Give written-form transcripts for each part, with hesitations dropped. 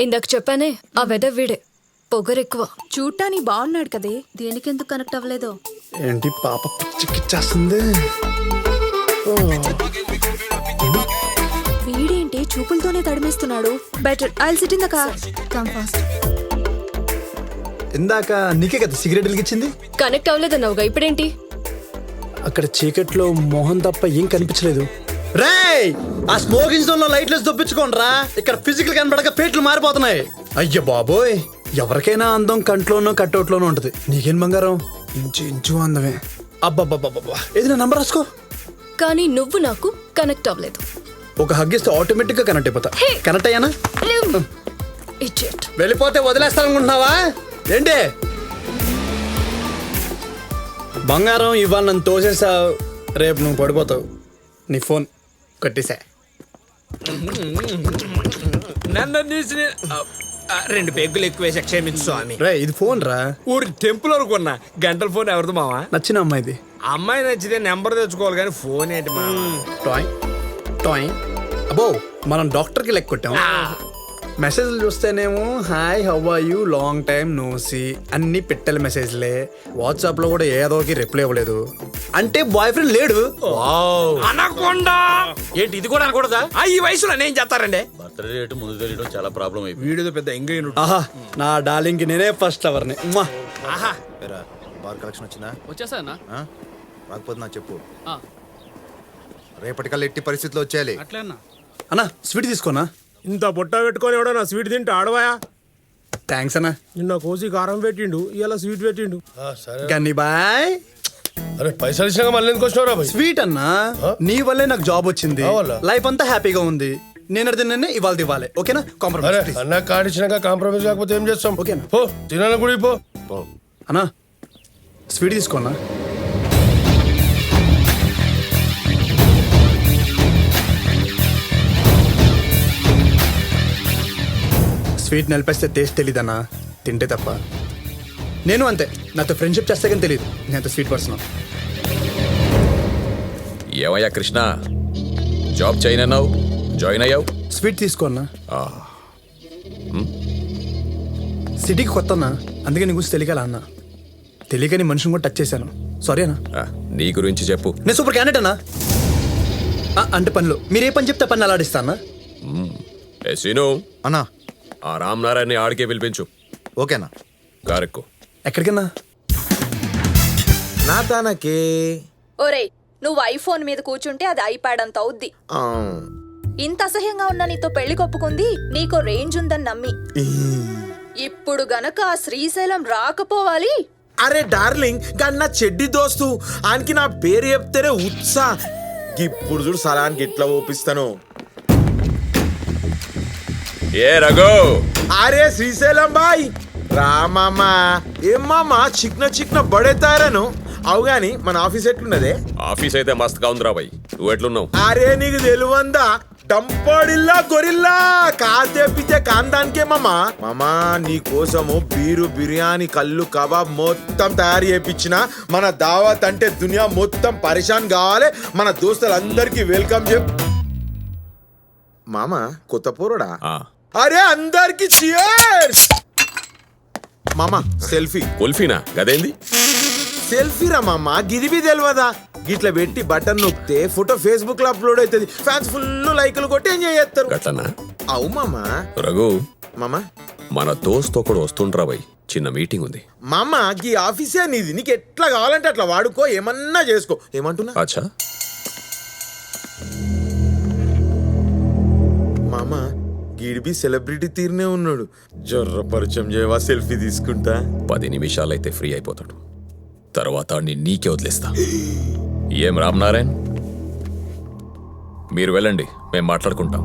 ఇందాక చెప్పానే ఆ వెదర్ వీడే పొగరెక్కువ. చూడటానికి బాగున్నాడు కదే, దేనికెందుకు కనెక్ట్ అవ్వలేదో. ఏంటి పాప పిచ్చికిచ్చేస్తుంది. వీడేంటి చూపులతోనే తడిమేస్తున్నాడు. Better I'll sit in the car. Come fast. ఇందాక నీకే కదా సిగరెట్ వెలిగించింది. కనెక్ట్ అవ్వలేదన్నావుగా, ఇప్పుడేంటి? అక్కడ చీకట్లో మోహన్ తప్ప ఏం కనిపించలేదు. రేయ్, ఆ స్మోకింగ్ జోన్ లో లైట్లెస్ దొప్పించుకోండిరా. ఇక్కడ ఫిజికల్ కనబడక పేట్లు మారిపోతున్నాయి. అయ్య బాబోయ్, ఎవరికైనా అందం కంట్లోనో కట్అవుట్లోనో ఉంటది. నీకేం బంగారం, ఇంచు ఇంచు అందమే. అబ్బబ్బబ్బబ్బా, ఏదైనా నంబర్ రాసుకో. కానీ నువ్వు నాకు కనెక్ట్ అవ్వలేదు. ఒక హగ్ ఇస్తే ఆటోమేటిక్ గా కనెక్ట్ అయిపోతా. కనెక్ట్ అయ్యానా? ఇడియట్. వెళ్ళిపోతే వదిలేస్తాననుకుంటున్నావా ఏంటి? బంగారం ఇవాళ నన్ను తోసేసావు, రేపు నువ్వు పడిపోతావు. నీ ఫోన్ కట్టేసా. నన్ను తీసి 2 పెగ్గులు ఎక్కువేసి క్షమించు స్వామి. రే, ఇది ఫోన్ రా. ఊరి టెంపుల్ అనుకున్నా. గంటల ఫోన్ ఎవరిది మావా? నచ్చిన అమ్మాయిది. అమ్మాయి నచ్చితే నెంబర్ తెచ్చుకోవాలి కానీ ఫోన్ ఏంటి మా? టాయ్ టాయ్. అబ్బో, మనం డాక్టర్కి లెక్క కొట్టాం. మెసేజ్లు చూస్తేనేమో hi how are you long time no see అన్ని పెట్టెల మెసేజ్లే. వాట్సాప్ లో కూడా ఏదోకి రిప్లై ఇవ్వలేదు. అంటే బాయ్ ఫ్రెండ్ లేడు. అనకుండా ఏంటి ఇది కూడా అనకూడదా? ఈ వయసులో నేను చేస్తారండి. బర్త్డే డేట్ ముందు తెలియడం చాలా ప్రాబ్లం అయిపోయింది. వీడియో పెద్ద ఎంగేజ్. ఆహా, నా డార్లింగ్ కి నేనే ఫస్ట్ లవర్ని. ఆహా, బార్ కలెక్షన్ వచ్చిందా? వచ్చేసా రాకపోతే నాకు చెప్పు. రేపటికల్లా ఎట్టి పరిస్థితిలో వచ్చేయాలి. అట్లే అన్నా. అన్నా స్వీట్ తీసుకోనా? ఇంత బుట్ట పెట్టుకొని ఎవడో నా స్వీట్ తింటే ఆడవాయా? థ్యాంక్స్ అన్నా. నిన్న కోసి కారం పెట్టిండు, ఇలా స్వీట్ పెట్టిండు. గన్ని బాయ్. అరే పైసలు ఇచ్చినాక మళ్ళీ ఎందుకు వచ్చినావురా భయ్? స్వీట్ అన్నా, నీ వల్లే నాకు జాబ్ వచ్చింది. లైఫ్ అంతా హ్యాపీగా ఉంది. నేను అడిగిన ఇవాళ ఇవ్వాలి. ఓకేనా? అరే కాంప్రమైజ్. అన్న కార్డు ఇచ్చినాక కాంప్రమైజ్ కాకపోతే ఏం చేస్తాం? ఓకేనా? పో తినాలని కూడా పో. అన్నా స్వీట్ తీసుకోనా? స్వీట్ నిలిపేస్తే టేస్ట్ తెలీదన్నా, తింటే తప్ప. నేను అంతే, నాతో ఫ్రెండ్షిప్ చేస్తే కానీ తెలియదు నేను అంత స్వీట్ పర్సన్. ఏమయ్యా కృష్ణ, జాబ్ చేయనన్నావు, జాయిన్ అయ్యావు. స్వీట్ తీసుకోన్నా. సిటీకి కొత్త అన్నా, అందుకే నీ గురించి తెలియగల అన్న. తెలియకని మనుషుని కూడా టచ్ చేశాను. సారీ అన్నా. నీ గురించి చెప్పు. నేను సూపర్ క్యాండిడేట్ అన్నా. అంటే పనిలో మీరు ఏ పని చెప్తే పని అలాడిస్తా అన్నా. సీను అన్నా ఆ రామ్ నారాయణని ఆడికే పిలిపించు. ఓకేనా? కారెక్కు. ఎక్కడికన్నా? నా తనకే. ఒరేయ్, నువ్వు ఐఫోన్ మీద కూర్చుంటే అది ఐప్యాడ్ అంత అవుద్ది. ఇంత అసహ్యంగా ఉన్న నీతో పెళ్లి కొప్పుకుంది నీకో రేంజ్ ఉందని నమ్మి. ఇప్పుడు గనక ఆ శ్రీశైలం రాకపోవాలి. అరే డార్లింగ్, కానీ నా చెడ్డి దోస్తు ఆయనకి నా పేరు చెప్తేనే ఉత్సా. ఇప్పుడు చూడు సలానికి ఎట్లా ఓపిస్తాను. ఏ రఘు. అరే శ్రీశైలం బాయ్ రామమ్మా. ఏమ్మా చిక్న బడేతారను. అవు గాని మన ఆఫీస్ ఎట్లున్నదే? ఆఫీస్ అయితే మస్తుగా ఉందిరా బాయ్. నువ్వు ఎట్లున్నావు? అరే నీకు తెలివందా, డంపడిల్లా గొరిల్లా కాదు తెప్పితే కాందానికే మామా నీ కోసము బీరు బిర్యానీ కళ్ళు కబాబ్ మొత్తం తయారు చేయించిన. మన దావత్ అంటే దునియా మొత్తం పరిశాన్ కావాలి. మన దోస్తులందరికీ వెల్కమ్ చెప్పు మామా. కొత్త పోరుడా? అరే అందరికి చియర్స్. మామా సెల్ఫీ. కుల్ఫీనా? గదేంది సెల్ఫీ రా మామా, గిదివి తెలియదా? గిట్ల పెట్టి బటన్ నొక్కితే ఫోటో ఫేస్బుక్ లో అప్లోడ్ అవుతుంది. ఫ్యాన్స్ ఫుల్ లైకులు కొట్టి ఎంజాయ్ చేస్తారు. గట్లనా? అవు మామా. రఘు మామా, మన దోస్త్ ఒకడు వస్తుండ్రా బాయ్, చిన్న మీటింగ్ ఉంది. మామా గీ ఆఫీసే నీది, నీకు ఎట్లా కావాలంటే అట్లా వాడుకో, ఏమన్నా చేసుకో. ఏమంటున్నా? అచ్చా మామా గీడిబి సెలబ్రిటీ తీరునే ఉన్నాడు. జొర్ర పరిచయం చేయవా? సెల్ఫీ తీసుకుంటా. 10 నిమిషాలైతే ఫ్రీ అయిపోతాడు. తర్వాత నీకే వదిలేస్తా. ఏం రామ్ నారాయణ్, మీరు వెళ్ళండి, మేము మాట్లాడుకుంటాం.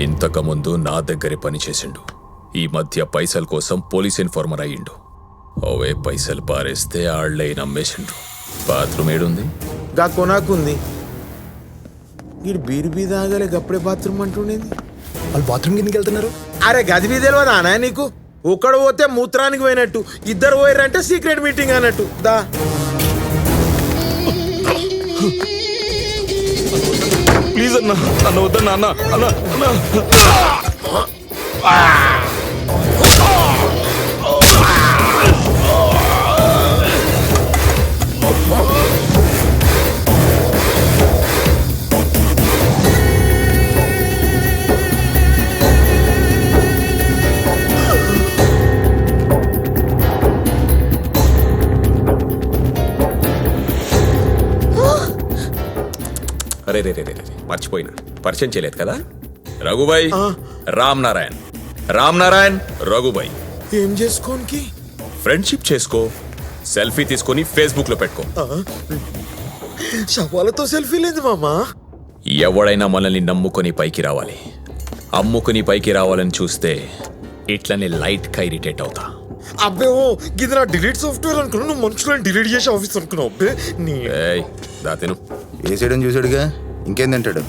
ఇంతకుముందు నా దగ్గరే పని చేసిండు. ఈ మధ్య పైసల కోసం పోలీస్ ఇన్ఫార్మర్ అయ్యిండు. అవే పైసలు పారేస్తే ఆళ్లే నమ్మేసిండ్రు. బాత్రూమ్ ఏడుంది? గా కొనాకుంది. వీడు బీరు బీ తాగలే గప్పుడే బాత్రూమ్ అంటుండేది. వాళ్ళు బాత్రూమ్ కిందకి వెళ్తున్నారు. అరే గది బీ తెలియదా అనా నీకు? ఒకడు పోతే మూత్రానికి పోయినట్టు, ఇద్దరు పోయారంటే సీక్రెట్ మీటింగ్ అన్నట్టు. దా ప్లీజ్ అన్న అన్న వద్దన్న అన్న అన్న అన్న అరే రే రే రే రే, మర్చిపోయినా పరిచయం చేయలేదు కదా. రఘుబాయ్ రామ్ నారాయణ్, రామ్ నారాయణ్ రఘుబాయ్. ఏం చేసుకోనికి? ఫ్రెండ్షిప్ చేసుకో, సెల్ఫీ తీసుకొని ఫేస్బుక్ లో పెట్టుకో. శవాలతో సెల్ఫీ లేదు మామా. ఎవడైనా మనల్ని నమ్ముకొని పైకి రావాలి, అమ్ముకుని పైకి రావాలని చూస్తే ఇట్లనే లైట్ గా ఇరిటేట్ అవుతా. అబ్బే ఓ ఇది నా డిలీట్ సాఫ్ట్వేర్ అనుకున్నావు, నువ్వు మనుషులను డిలీట్ చేసే ఆఫీస్ అనుకున్నావు. అబ్బే నీ ఏయ్ దాతెను వేసేయడం చూసాడుగా, ఇంకేం తింటాడు?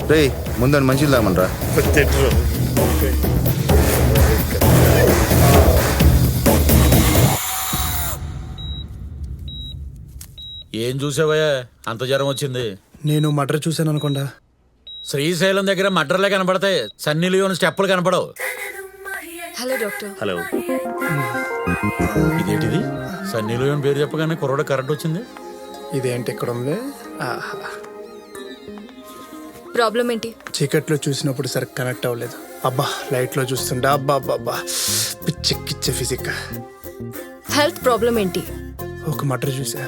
రే ముందని మంచిది దామనరా. ఏం చూసావయ్యా అంత జ్వరం వచ్చింది? నేను మర్డర్ చూశాను అనుకోండా. శ్రీశైలం దగ్గర మడ్రలే కనపడతాయి, సన్నీ లియోన్ స్టెప్పులు కనపడవు. Hello doctor. హలో, ఇదేంటిది? సన్నీ లియోన్ పేరు చెప్పగానే కుర్రోడ కరెంట్ వచ్చింది. ఇదేంటి ఇక్కడ ఉంది? ఆహా. ప్రాబ్లం ఏంటి? చీకట్లో చూసినప్పుడు సరిగ్గా కనెక్ట్ అవ్వలేదు. అబ్బా లైట్లో చూస్తుంటే అబ్బా అబ్బా అబ్బా పిచ్చెక్కిచ్చే ఫిజిక్. హెల్త్ ప్రాబ్లం ఏంటి? ఒక మర్డర్ చూసా.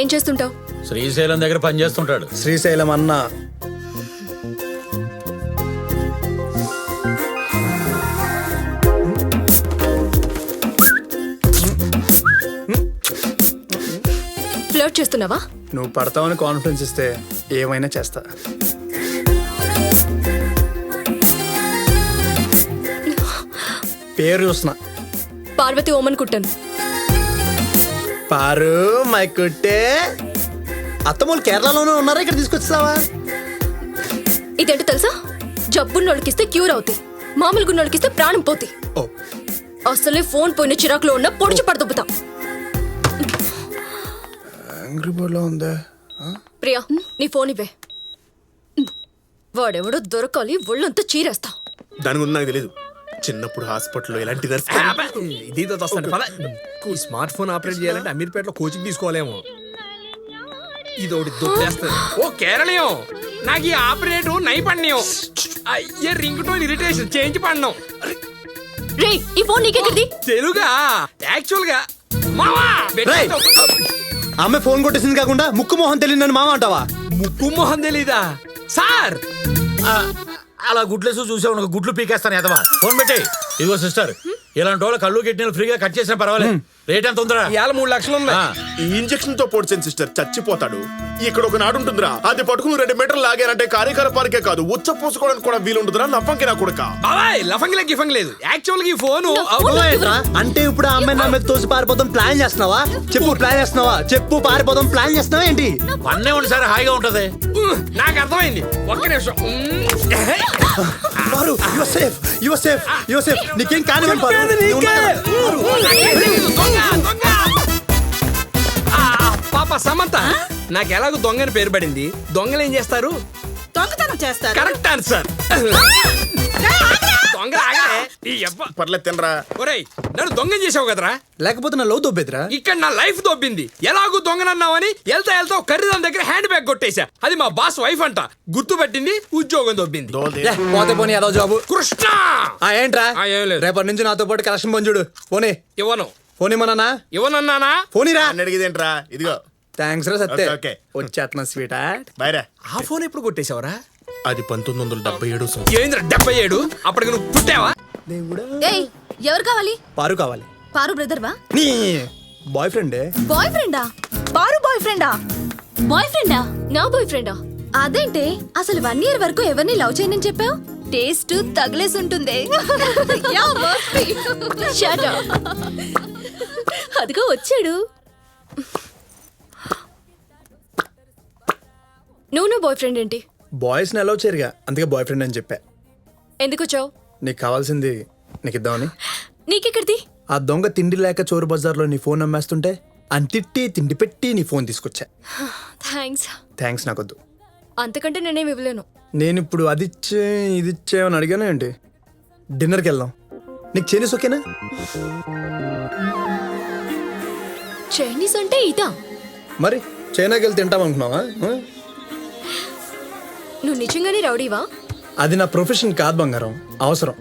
ఏం చేస్తుంటావు? శ్రీశైలం దగ్గర పని చేస్తుంటాడు. శ్రీశైలం అన్న ఫ్లర్ట్ చేస్తున్నావా? నువ్వు పడతావని కాన్ఫిడెన్స్ ఇస్తే ఏమైనా చేస్తా. పేరు చూస్తున్నా. పార్వతి ఓమన్ కుట్టాను. పారు మై కుట్టే. అత్తమ్మలు కేరళలోనే ఉన్నారా, ఇక్కడ తీసుకొచ్చావా? ఇదేంటో తెలుసా? జబ్బున్నోళ్ళకిస్తే క్యూర్ అవుతాయి, మామూలుగా ఉన్నోళ్ళకిస్తే ప్రాణం పోతాయి. ఓ అసలే ఫోన్ పోయిన చిరాకులో ఉన్న పొడిచి పడదొబ్బుతాం. యాంగ్రీ బర్డ్ లో ఉందా? ప్రియా నీ ఫోన్ ఇవ్వే. వాడెవడో దొరకాలి, ఒళ్ళంతా చీరేస్తా. దాని గురించి నాకు తెలియదు. చిన్నప్పుడు హాస్పిటల్లో ఎలాంటి ఈ స్మార్ట్ ఫోన్ ఆపరేట్ చేయాలంటే అమీర్పేటలో కోచింగ్ తీసుకోవాలేమో. ఇది ఒకటి దొబ్బేస్తుంది. ఓ కేరళీయం, నాకు ఈ ఆపరేటు నై పడినాం. అయ్యే రింగ్ టోన్ ఇరిటేషన్ చేంజ్ పడినాం. రే ఈ ఫోన్ నీకెక్కడిది? తెలుగా యాక్చువల్ గా మావా రేయ్! ఆమె ఫోన్ కొట్టేసింది కాకుండా ముక్కు మొహం తెలియదు నన్ను మామ అంటావా? ముక్కు మొహం తెలీదా సార్? అలా గుడ్లేసు చూసావు, గుడ్లు పీకేస్తాను ఎదవా. ఫోన్ పెట్టి. ఇదిగో సిస్టర్, ఇలాంటి వాళ్ళ కళ్ళు కిడ్నీలు ఫ్రీగా కట్ చేసినా పర్వాలేదు. రేట్ ఎంత ఉందిరా? ఇవాళ 3 లక్షలు ఉన్నాయి. ఈ ఇంజెక్షన్ తో పొడిచాను సిస్టర్, చచ్చిపోతాడు. ఇక్కడ ఒక నాడు ఉంటుందిరా, అది పట్టుకుని 2 మీటర్లు లాగానంటే కార్యకలాపానికే కాదు ఉచ్చ పోసుకోవడానికి కూడా వీలుంటుందిరా. నవ్వంకి నా కొడుక. బాబాయ్ లఫంగి గిఫంగ్ లేదు. యాక్చువల్ గా ఈ ఫోన్ అంటే ఇప్పుడు ఆ అమ్మాయి నా మీద తోసి పారిపోతాం ప్లాన్ చేస్తున్నావా? చెప్పు ప్లాన్ చేస్తున్నావా? చెప్పు పారిపోతాం ప్లాన్ చేస్తున్నావా ఏంటి? వన్నే ఉండి సార్ హాయిగా ఉంటది. నాకు అర్థమైంది. ఒక్క నిమిషం. Paru you are safe, you are safe, you are safe. నీకేం కానివ్వండి పారు. పాప సమంత, నాకు ఎలాగో దొంగని పేరు పడింది. దొంగలు ఏం చేస్తారు? దొంగతనం చేస్తారు. Correct answer. దొంగ ఆగలే. ఈ యబ్బ. పర్లేదు తినరా. ఒరేయ్ నన్ను దొంగని చేసావు కదరా. లేకపోతే నా లవ్ దొబ్బేదిరా. ఇక్కడ నా లైఫ్ దొబ్బింది. ఎలాగూ దొంగనన్నావని వెళ్తా ఖరీదాని దగ్గర హ్యాండ్ బ్యాగ్ కొట్టేశా. అది మా బాస్ వైఫ్ అంట. గుర్తుపట్టింది, ఉద్యోగం దొబ్బింది. పోతే పోనీ ఏదో జాబు. కృష్ణ ఏంట్రా? ఏం లేదు. రేపటి నుంచి నాతో పాటు కలెక్షన్ పంచుడు. పోనీ ఇవ్వను. పోనీ మనా ఇవ్వనన్నానా? పోనీరా. అడిగేదేంట్రా? ఇదిగో థ్యాంక్స్ రా సత్తే. ఓకే. వచ్చేస్తున్నా స్వీట్. బైరా. ఆ ఫోన్ ఎప్పుడు కొట్టేశావరా? అది 1977 ఏంద్ర 77? అప్పటికి నువ్వు పుట్టావా? ఏయ్ ఎవరు కావాలి? పారు కావాలి. పారు బ్రదర్వా? నీ బాయ్ ఫ్రెండే. బాయ్ ఫ్రెండా? పారు బాయ్ ఫ్రెండా? బాయ్ ఫ్రెండా? నా బాయ్ ఫ్రెండా? అదేంటే అసలు 1 year వరకు ఎవరిని లవ్ చేయనని చెప్పావు? టేస్ట్ తగిలేసి ఉంటుంది. అదిగో వచ్చాడు. నువ్వు నా బాయ్ ఫ్రెండ్ ఏంటి? బాయ్స్ ని అలౌ చేయరుగా, అందుకే బాయ్ ఫ్రెండ్ అని చెప్పా. ఎందుకు వచ్చావు? నీకు కావాల్సింది నీకు ఇద్దామని. నీకెక్కడిది? ఆ దొంగ తిండి లేక చోరు బజార్లో నీ ఫోన్ అమ్మేస్తుంటే అంతిట్టి తిండి పెట్టి నీ ఫోన్ తీసుకొచ్చా. థ్యాంక్స్. థ్యాంక్స్ నాకొద్దు. అంతకంటే నేనేమి ఇవ్వలేను. నేను ఇప్పుడు అది ఇచ్చే ఇది ఇచ్చేమని అడిగాను ఏంటి? డిన్నర్కి వెళ్దాం. నీకు చైనీస్ ఓకేనా? చైనీస్ అంటే ఇదా? మరి చైనాకి వెళ్ళి తింటాం అనుకున్నావా? నువ్వు నిజంగానే రౌడీవా? అది నా ప్రొఫెషన్ కాదు బంగారం, అవసరం.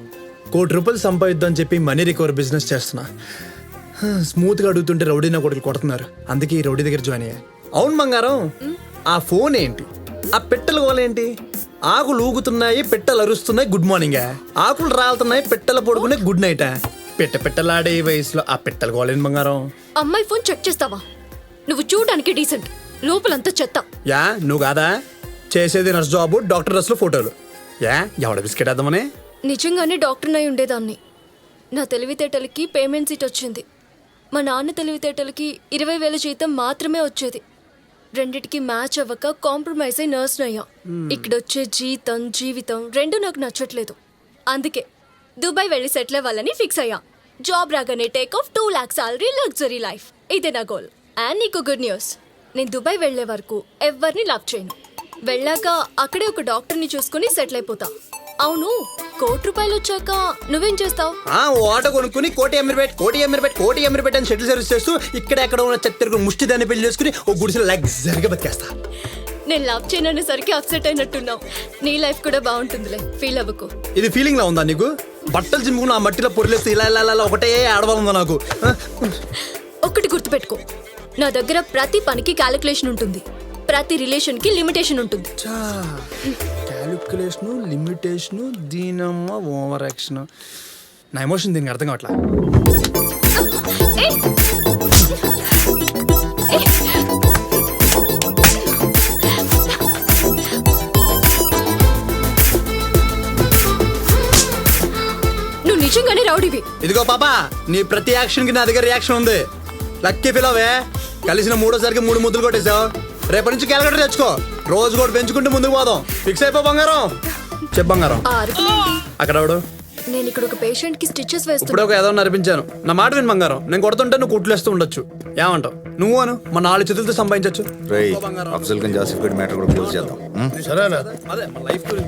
₹1,00,00,000 సంపాదిద్దాం చెప్పి మనీ రికవర్ బిజినెస్ చేస్తున్నా. స్మూత్గా అడుగుతుంటే రౌడీ నా కొడుకులు కొడుతున్నారు, అందుకే ఈ రౌడీ దగ్గర జాయిన్ అయ్యా. అవును బంగారం, ఆ ఫోన్ ఏంటి? ఆ పెట్టెల గోలేంటి? ఆకులు ఊగుతున్నాయి, పెట్టెలు అరుస్తున్నాయి, గుడ్ మార్నింగా. ఆకులు రాలుతున్నాయి, పెట్టెల పడుకునే గుడ్ నైటా? పెట్టెలాడే ఈ వయసులో ఆ పెట్టెల గోలేంటి బంగారం? అమ్మాయి ఫోన్ చెక్ చేస్తావా? నువ్వు చూడడానికి డీసెంట్, లోపలంతా చెత్త. యా నువ్వు కాదా చేసేది? నర్స్ జాబు, డాక్టర్ డ్రెస్లో ఫోటోలు. యా ఎవడ బిస్కెట్ వేద్దామని? నిజంగానే డాక్టర్ అయి ఉండేదాన్ని. నా తెలివితేటలకి పేమెంట్ సీట్ వచ్చింది. మా నాన్న తెలివితేటలకి 20,000 జీతం మాత్రమే వచ్చేది. రెండిటికి మ్యాచ్ అవ్వక కాంప్రమైజ్ అయి నర్స్ అయ్యా. ఇక్కడొచ్చే జీతం జీవితం రెండు నాకు నచ్చట్లేదు. అందుకే దుబాయ్ వెళ్ళి సెటిల్ అవ్వాలని ఫిక్స్ అయ్యా. జాబ్ రాగానే take off 2 lakhs salary, luxury life, ఇదే నా గోల్. అండ్ నీకు గుడ్ న్యూస్, నేను దుబాయ్ వెళ్లే వరకు ఎవరిని లవ్ చేయను. వెళ్ళాక అక్కడే ఒక డాక్టర్ని చూసుకుని సెటిల్ అయిపోతా. అవును, ₹1,00,00,000 వచ్చాక నువ్వేం చేస్తావు? ఆటో కొనుక్కుని కోటి అమీర్పేట్ అని షటిల్ సర్వీస్ చేస్తూ ఇక్కడ ఎక్కడ ఉన్న చెత్తరు ముష్టి దాన్ని పెళ్లి చేసుకుని ఓ గుడిసెలో లగ్జరీగా బతికేస్తా. నేను లవ్ చేయననేసరికి అప్సెట్ అయినట్టున్నావు. నీ లైఫ్ కూడా బాగుంటుందిలే, ఫీల్ అవ్వకు. ఇది ఫీలింగ్ లా ఉందా నీకు? బట్టలు చింపుకుని ఆ మట్టిలో పొరిలేస్తే ఇలా ఇలా ఇలా ఒకటే ఆడవాలందా నాకు? ఒకటి గుర్తుపెట్టుకో, నా దగ్గర ప్రతి పనికి క్యాలిక్యులేషన్ ఉంటుంది, ప్రతి రిలేషన్ కి లిమిటేషన్ ఉంటుంది. క్యాలిక్యులేషను, లిమిటేషను, దీనమ్మ ఓవర్ యాక్షన్. నా ఎమోషన్ దీనికి అర్థం కావట్లా. ఏయ్! ఏయ్! నువ్వు నిజంగానే రౌడీవి. ఇదిగో పాపా, నీ ప్రతి యాక్షన్ కి నా దగ్గర రియాక్షన్ ఉంది. లక్కీ ఫీల్ అవే. కలిసిన 3ఓసారికి 3 ముద్దులు కొట్టేసావు. రేపటి నుంచి క్యాలిక్యులేటర్ తెచ్చుకో, రోజు కూడా పెంచుకుంటూ ముందుకు పోదాం. ఫిక్స్ అయిపో బంగారం. చెప్పు బంగారం. ఆ అరుపులేంటి? అక్కడ ఎవడు? నేను ఇక్కడ ఒక పేషెంట్ కి స్టిచెస్ ఇప్పుడు వేస్తున్నా. ఒక ఏదో నడిపించాను. నా మాట విని బంగారం, నేను కొడుతుంటే నువ్వు కుట్లేస్తూ ఉండొచ్చు. ఏమంటావు? నువ్వు అను, మా 4 చేతులతో సంపాదించవచ్చు. రేయ్ అఫ్జల్ గంజ్ ఆసిఫ్ గడ్ మ్యాటర్ కూడా క్లోజ్ చేద్దాం. సరేనా? అదే మన లైఫ్ గురించి